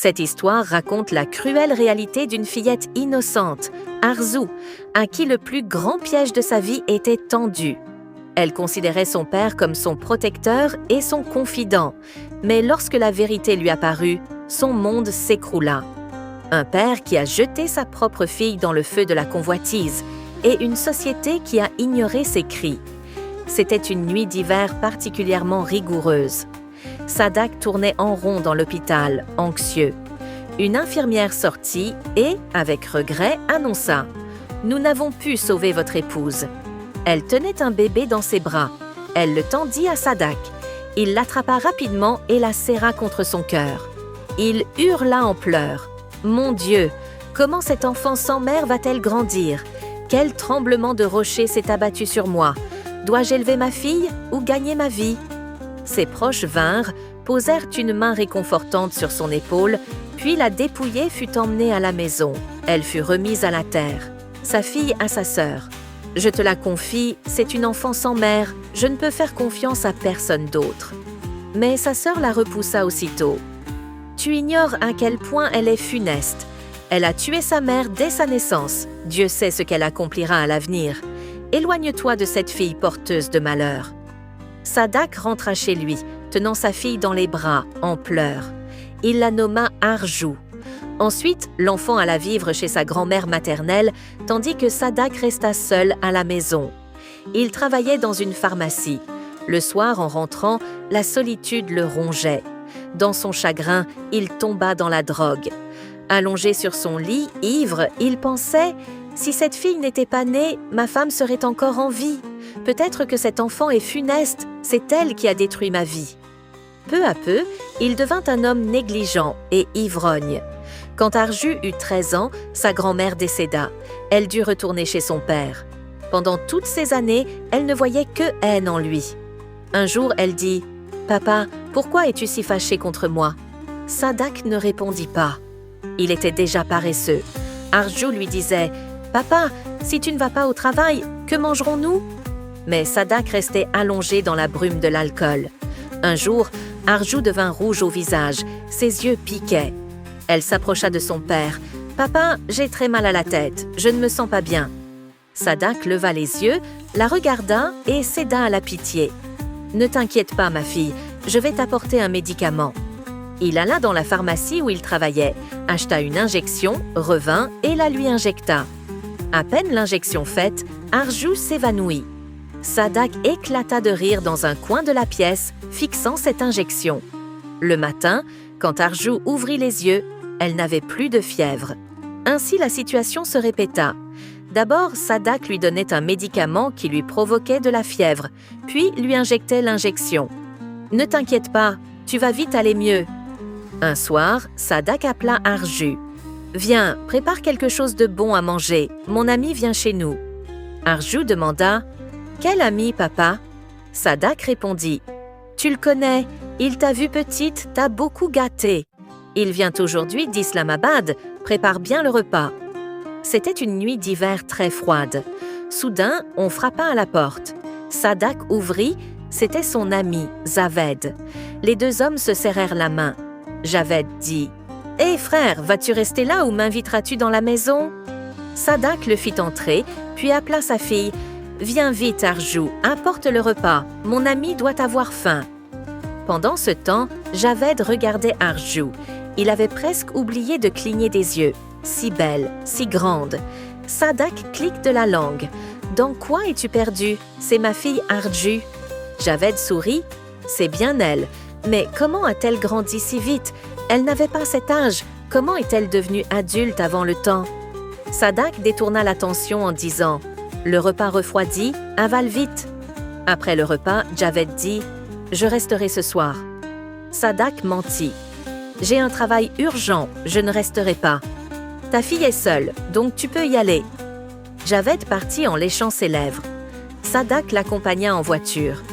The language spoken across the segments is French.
Cette histoire raconte la cruelle réalité d'une fillette innocente, Arzu, à qui le plus grand piège de sa vie était tendu. Elle considérait son père comme son protecteur et son confident, mais lorsque la vérité lui apparut, son monde s'écroula. Un père qui a jeté sa propre fille dans le feu de la convoitise et une société qui a ignoré ses cris. C'était une nuit d'hiver particulièrement rigoureuse. Sadak tournait en rond dans l'hôpital, anxieux. Une infirmière sortit et, avec regret, annonça « Nous n'avons pu sauver votre épouse ». Elle tenait un bébé dans ses bras. Elle le tendit à Sadak. Il l'attrapa rapidement et la serra contre son cœur. Il hurla en pleurs. « Mon Dieu, comment cette enfant sans mère va-t-elle grandir? Quel tremblement de rocher s'est abattu sur moi? Dois-je élever ma fille ou gagner ma vie ?» Ses proches vinrent, posèrent une main réconfortante sur son épaule, puis la dépouillée fut emmenée à la maison. Elle fut remise à la terre. Sa fille à sa sœur. « Je te la confie, c'est une enfant sans mère, je ne peux faire confiance à personne d'autre. » Mais sa sœur la repoussa aussitôt. « Tu ignores à quel point elle est funeste. Elle a tué sa mère dès sa naissance. Dieu sait ce qu'elle accomplira à l'avenir. Éloigne-toi de cette fille porteuse de malheur. » Sadak rentra chez lui, tenant sa fille dans les bras, en pleurs. Il la nomma Arju. Ensuite, l'enfant alla vivre chez sa grand-mère maternelle, tandis que Sadak resta seul à la maison. Il travaillait dans une pharmacie. Le soir, en rentrant, la solitude le rongeait. Dans son chagrin, il tomba dans la drogue. Allongé sur son lit, ivre, il pensait « Si cette fille n'était pas née, ma femme serait encore en vie. Peut-être que cet enfant est funeste, c'est elle qui a détruit ma vie. » Peu à peu, il devint un homme négligent et ivrogne. Quand Arju eut 13 ans, sa grand-mère décéda. Elle dut retourner chez son père. Pendant toutes ces années, elle ne voyait que haine en lui. Un jour, elle dit « Papa, pourquoi es-tu si fâché contre moi ?» Sadak ne répondit pas. Il était déjà paresseux. Arju lui disait « Papa, si tu ne vas pas au travail, que mangerons-nous » Mais Sadak restait allongé dans la brume de l'alcool. Un jour, Arju devint rouge au visage, ses yeux piquaient. Elle s'approcha de son père. « Papa, j'ai très mal à la tête, je ne me sens pas bien. » Sadak leva les yeux, la regarda et céda à la pitié. « Ne t'inquiète pas, ma fille, je vais t'apporter un médicament. » Il alla dans la pharmacie où il travaillait, acheta une injection, revint et la lui injecta. À peine l'injection faite, Arju s'évanouit. Sadak éclata de rire dans un coin de la pièce, fixant cette injection. Le matin, quand Arju ouvrit les yeux, elle n'avait plus de fièvre. Ainsi, la situation se répéta. D'abord, Sadak lui donnait un médicament qui lui provoquait de la fièvre, puis lui injectait l'injection. « Ne t'inquiète pas, tu vas vite aller mieux. » Un soir, Sadak appela Arju. « Viens, prépare quelque chose de bon à manger, mon ami vient chez nous. » Arju demanda « Quel ami, papa ?» Sadak répondit « Tu le connais, il t'a vue petite, t'a beaucoup gâtée. Il vient aujourd'hui d'Islamabad, prépare bien le repas. » C'était une nuit d'hiver très froide. Soudain, on frappa à la porte. Sadak ouvrit, c'était son ami, Javed. Les deux hommes se serrèrent la main. Javed dit « Hé frère, vas-tu rester là ou m'inviteras-tu dans la maison ?» Sadak le fit entrer, puis appela sa fille. « Viens vite, Arju, apporte le repas, mon ami doit avoir faim. » Pendant ce temps, Javed regardait Arju. Il avait presque oublié de cligner des yeux. Si belle, si grande. Sadak clique de la langue. « Dans quoi es-tu perdu? C'est ma fille Arju. » Javed sourit. « C'est bien elle. Mais comment a-t-elle grandi si vite? Elle n'avait pas cet âge. Comment est-elle devenue adulte avant le temps? » Sadak détourna l'attention en disant « Le repas refroidi, avale vite. » Après le repas, Javed dit « Je resterai ce soir. » Sadak mentit. « J'ai un travail urgent, je ne resterai pas. Ta fille est seule, donc tu peux y aller. » Javed partit en léchant ses lèvres. Sadak l'accompagna en voiture.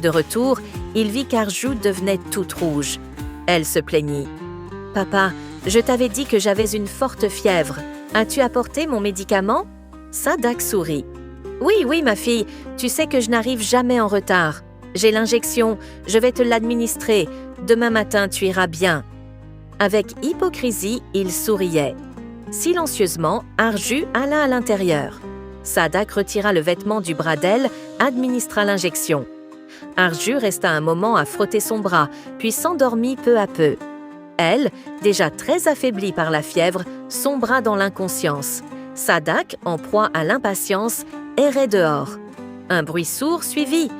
De retour, il vit qu'Arju devenait toute rouge. Elle se plaignit. « Papa, je t'avais dit que j'avais une forte fièvre. As-tu apporté mon médicament ?» Sadak sourit. « Oui, ma fille, tu sais que je n'arrive jamais en retard. J'ai l'injection, je vais te l'administrer. Demain matin, tu iras bien. » Avec hypocrisie, il souriait. Silencieusement, Arju alla à l'intérieur. Sadak retira le vêtement du bras d'elle, administra l'injection. Arju resta un moment à frotter son bras, puis s'endormit peu à peu. Elle, déjà très affaiblie par la fièvre, sombra dans l'inconscience. Sadak, en proie à l'impatience, errait dehors. Un bruit sourd suivit.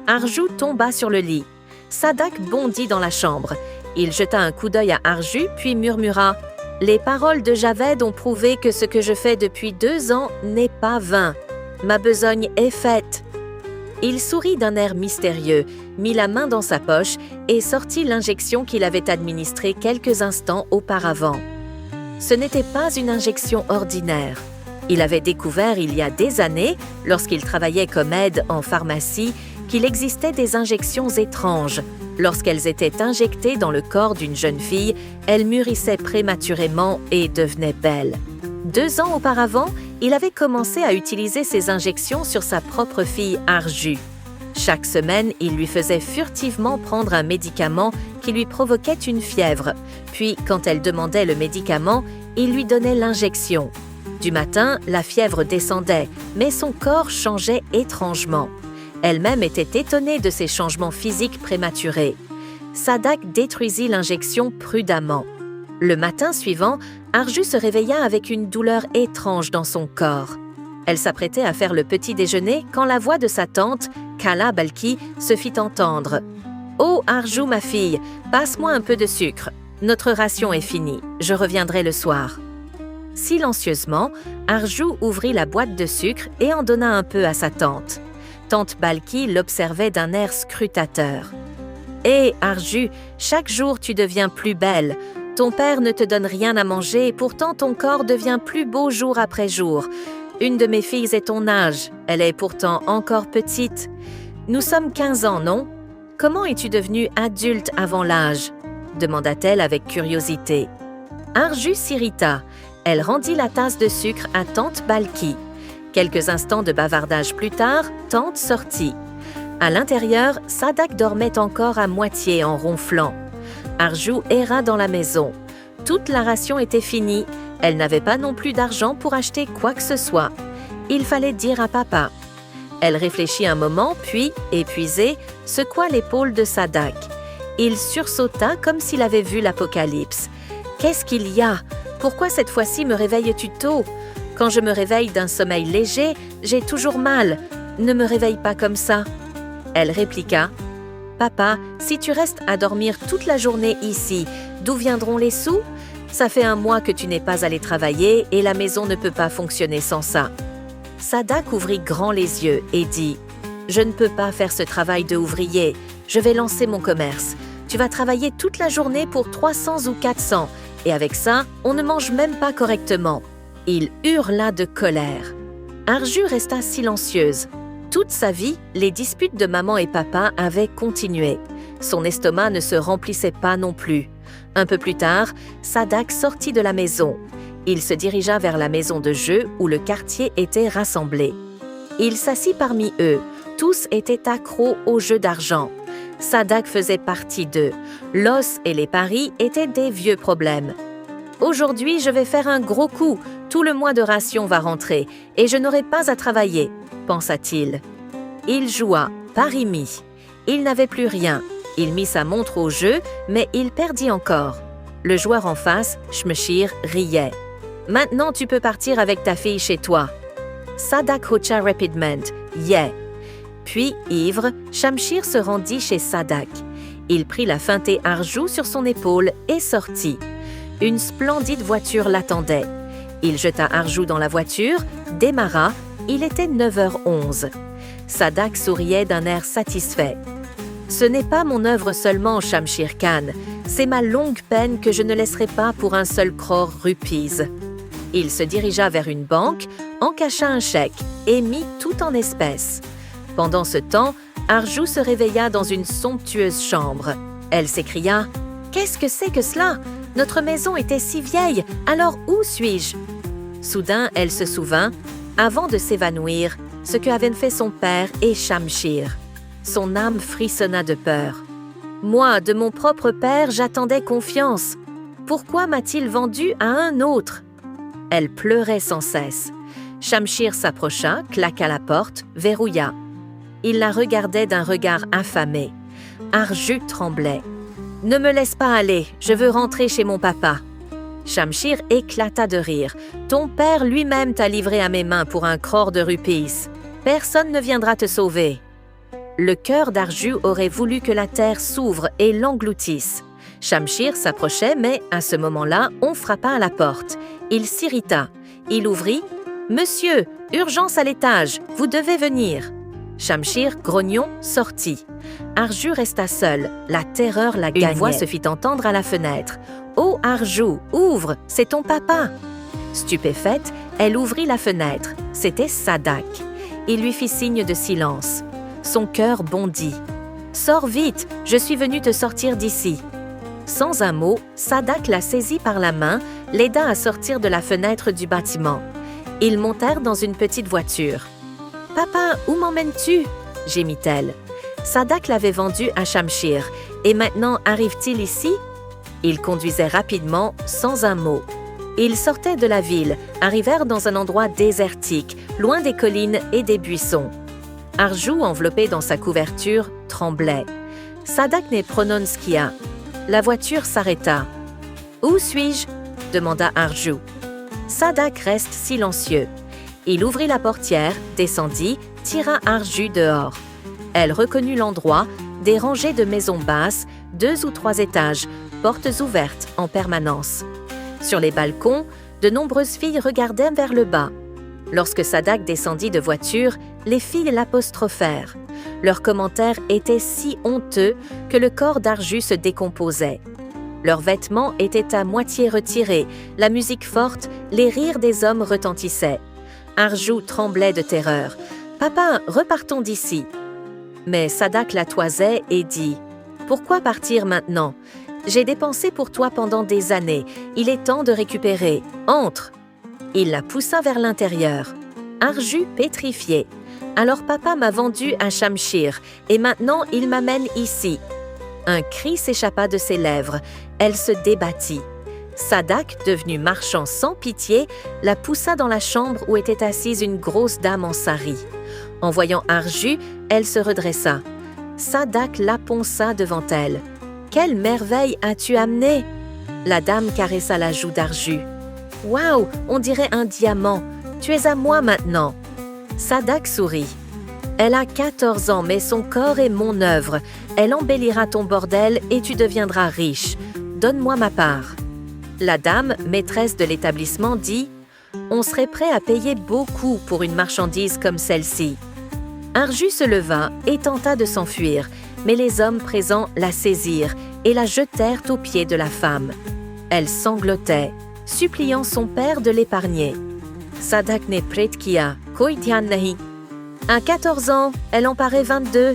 Arju tomba sur le lit. Sadak bondit dans la chambre. Il jeta un coup d'œil à Arju, puis murmura « Les paroles de Javed ont prouvé que ce que je fais depuis 2 ans n'est pas vain. Ma besogne est faite. » Il sourit d'un air mystérieux, mit la main dans sa poche et sortit l'injection qu'il avait administrée quelques instants auparavant. Ce n'était pas une injection ordinaire. Il avait découvert il y a des années, lorsqu'il travaillait comme aide en pharmacie, qu'il existait des injections étranges. Lorsqu'elles étaient injectées dans le corps d'une jeune fille, elle mûrissait prématurément et devenait belle. 2 ans auparavant, il avait commencé à utiliser ces injections sur sa propre fille Arju. Chaque semaine, il lui faisait furtivement prendre un médicament qui lui provoquait une fièvre. Puis, quand elle demandait le médicament, il lui donnait l'injection. Du matin, la fièvre descendait, mais son corps changeait étrangement. Elle-même était étonnée de ces changements physiques prématurés. Sadak détruisit l'injection prudemment. Le matin suivant, Arju se réveilla avec une douleur étrange dans son corps. Elle s'apprêtait à faire le petit déjeuner quand la voix de sa tante, Kala Balki, se fit entendre. « Oh Arju, ma fille, passe-moi un peu de sucre. Notre ration est finie. Je reviendrai le soir. » Silencieusement, Arju ouvrit la boîte de sucre et en donna un peu à sa tante. Tante Balki l'observait d'un air scrutateur. « Hé, Arju, chaque jour tu deviens plus belle. Ton père ne te donne rien à manger et pourtant ton corps devient plus beau jour après jour. Une de mes filles est ton âge, elle est pourtant encore petite. Nous sommes 15 ans, non? Comment es-tu devenue adulte avant l'âge? » demanda-t-elle avec curiosité. Arju s'irrita. Elle rendit la tasse de sucre à tante Balki. Quelques instants de bavardage plus tard, tante sortit. À l'intérieur, Sadak dormait encore à moitié en ronflant. Arju erra dans la maison. Toute la ration était finie. Elle n'avait pas non plus d'argent pour acheter quoi que ce soit. Il fallait dire à papa. Elle réfléchit un moment, puis, épuisée, secoua l'épaule de Sadak. Il sursauta comme s'il avait vu l'apocalypse. « Qu'est-ce qu'il y a? Pourquoi cette fois-ci me réveilles-tu tôt? Quand je me réveille d'un sommeil léger, j'ai toujours mal. Ne me réveille pas comme ça. » Elle répliqua. « Papa, si tu restes à dormir toute la journée ici, d'où viendront les sous? Ça fait 1 mois que tu n'es pas allé travailler et la maison ne peut pas fonctionner sans ça. » Sadak ouvrit grand les yeux et dit « Je ne peux pas faire ce travail de ouvrier. Je vais lancer mon commerce. Tu vas travailler toute la journée pour 300 ou 400 et avec ça, on ne mange même pas correctement. » Il hurla de colère. Arju resta silencieuse. Toute sa vie, les disputes de maman et papa avaient continué. Son estomac ne se remplissait pas non plus. Un peu plus tard, Sadak sortit de la maison. Il se dirigea vers la maison de jeu où le quartier était rassemblé. Il s'assit parmi eux. Tous étaient accros aux jeux d'argent. Sadak faisait partie d'eux. L'os et les paris étaient des vieux problèmes. « Aujourd'hui, je vais faire un gros coup. Tout le mois de ration va rentrer et je n'aurai pas à travailler, » pensa-t-il. Il joua, pari mis. Il n'avait plus rien. Il mit sa montre au jeu, mais il perdit encore. Le joueur en face, Shmshir, riait. « Maintenant, tu peux partir avec ta fille chez toi. » Sadak hocha rapidement. « Yeah !» Puis, ivre, Shamshir se rendit chez Sadak. Il prit la feintée Arju sur son épaule et sortit. Une splendide voiture l'attendait. Il jeta Arju dans la voiture, démarra. Il était 9h11. Sadak souriait d'un air satisfait. « Ce n'est pas mon œuvre seulement, Shamshir Khan. C'est ma longue peine que je ne laisserai pas pour un seul crore rupees. » Il se dirigea vers une banque, en cacha un chèque et mit tout en espèces. Pendant ce temps, Arju se réveilla dans une somptueuse chambre. Elle s'écria « Qu'est-ce que c'est que cela? Notre maison était si vieille, alors où suis-je » Soudain, elle se souvint, avant de s'évanouir, ce que avaient fait son père et Shamshir. Son âme frissonna de peur. « Moi, de mon propre père, j'attendais confiance. Pourquoi m'a-t-il vendue à un autre? Elle pleurait sans cesse. Shamshir s'approcha, claqua la porte, verrouilla. Il la regardait d'un regard affamé. Arju tremblait. « Ne me laisse pas aller, je veux rentrer chez mon papa. » Shamshir éclata de rire. « Ton père lui-même t'a livré à mes mains pour un crore de rupees. Personne ne viendra te sauver. » Le cœur d'Arju aurait voulu que la terre s'ouvre et l'engloutisse. Shamshir s'approchait, mais à ce moment-là, on frappa à la porte. Il s'irrita. Il ouvrit. « Monsieur, urgence à l'étage, vous devez venir. » Shamshir, grognon, sortit. Arju resta seul. La terreur la gagnait. Une voix se fit entendre à la fenêtre. « Oh Arju, ouvre, c'est ton papa !» Stupéfaite, elle ouvrit la fenêtre. C'était Sadak. Il lui fit signe de silence. Son cœur bondit. « Sors vite, je suis venu te sortir d'ici. » Sans un mot, Sadak la saisit par la main, l'aida à sortir de la fenêtre du bâtiment. Ils montèrent dans une petite voiture. « Papa, où m'emmènes-tu » gémit-elle. Sadak l'avait vendu à Shamshir. Et maintenant arrive-t-il ici? Ils conduisaient rapidement, sans un mot. Ils sortaient de la ville, arrivèrent dans un endroit désertique, loin des collines et des buissons. Arju, enveloppé dans sa couverture, tremblait. Sadak ne prononscia. La voiture s'arrêta. « Où suis-je » demanda Arju. Sadak reste silencieux. Il ouvrit la portière, descendit, tira Arju dehors. Elle reconnut l'endroit, des rangées de maisons basses, 2 ou 3 étages, portes ouvertes en permanence. Sur les balcons, de nombreuses filles regardaient vers le bas. Lorsque Sadak descendit de voiture, les filles l'apostrophèrent. Leurs commentaires étaient si honteux que le corps d'Arju se décomposait. Leurs vêtements étaient à moitié retirés, la musique forte, les rires des hommes retentissaient. Arju tremblait de terreur. « Papa, repartons d'ici !» Mais Sadak la toisait et dit « Pourquoi partir maintenant? J'ai dépensé pour toi pendant des années. Il est temps de récupérer. Entre !» Il la poussa vers l'intérieur. Arju pétrifié. « Alors papa m'a vendu à Shamshir et maintenant il m'amène ici. » Un cri s'échappa de ses lèvres. Elle se débattit. Sadak, devenu marchand sans pitié, la poussa dans la chambre où était assise une grosse dame en sari. En voyant Arju, elle se redressa. Sadak la ponça devant elle. « Quelle merveille as-tu amené ?» La dame caressa la joue d'Arju. « Waouh, on dirait un diamant. Tu es à moi maintenant. » Sadak sourit. « Elle a 14 ans, mais son corps est mon œuvre. Elle embellira ton bordel et tu deviendras riche. Donne-moi ma part. » La dame, maîtresse de l'établissement, dit « On serait prêt à payer beaucoup pour une marchandise comme celle-ci. » Arju se leva et tenta de s'enfuir, mais les hommes présents la saisirent et la jetèrent aux pieds de la femme. Elle sanglotait, suppliant son père de l'épargner. Sadak ne pretkia, koitian nahi. À 14 ans, elle en paraît 22.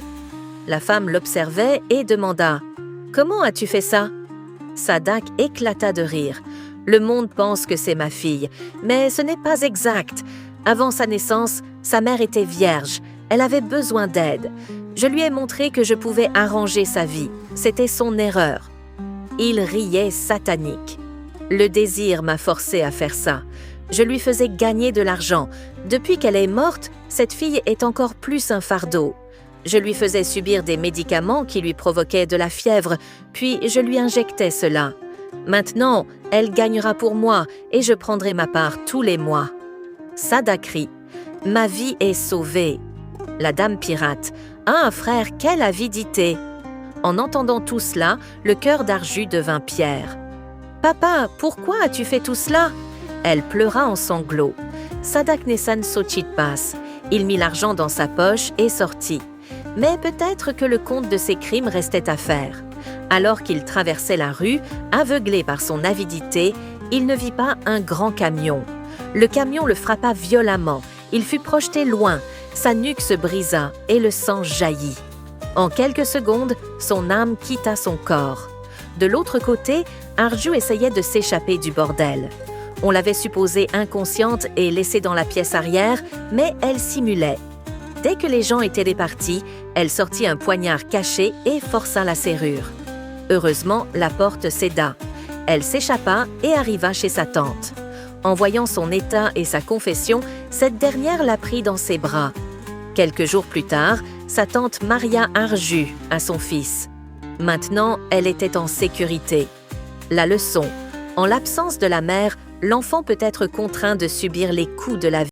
La femme l'observait et demanda « Comment as-tu fait ça ?» Sadak éclata de rire. « Le monde pense que c'est ma fille, mais ce n'est pas exact. Avant sa naissance, sa mère était vierge. Elle avait besoin d'aide. Je lui ai montré que je pouvais arranger sa vie. C'était son erreur. » Il riait satanique. « Le désir m'a forcé à faire ça. Je lui faisais gagner de l'argent. Depuis qu'elle est morte, cette fille est encore plus un fardeau. Je lui faisais subir des médicaments qui lui provoquaient de la fièvre, puis je lui injectais cela. Maintenant, elle gagnera pour moi et je prendrai ma part tous les mois. » Sadak rit. « Ma vie est sauvée. » La dame pirate. « Ah, frère, quelle avidité !» En entendant tout cela, le cœur d'Arju devint pierre. « Papa, pourquoi as-tu fait tout cela ?» Elle pleura en sanglots. Sadak Nessan Sochitpas. Il mit l'argent dans sa poche et sortit. Mais peut-être que le compte de ses crimes restait à faire. Alors qu'il traversait la rue, aveuglé par son avidité, il ne vit pas un grand camion. Le camion le frappa violemment. Il fut projeté loin. Sa nuque se brisa et le sang jaillit. En quelques secondes, son âme quitta son corps. De l'autre côté, Arju essayait de s'échapper du bordel. On l'avait supposée inconsciente et laissée dans la pièce arrière, mais elle simulait. Dès que les gens étaient départis, elle sortit un poignard caché et força la serrure. Heureusement, la porte céda. Elle s'échappa et arriva chez sa tante. En voyant son état et sa confession, cette dernière la prit dans ses bras. Quelques jours plus tard, sa tante maria Arjun à son fils. Maintenant, elle était en sécurité. La leçon: en l'absence de la mère, l'enfant peut être contraint de subir les coups de la vie.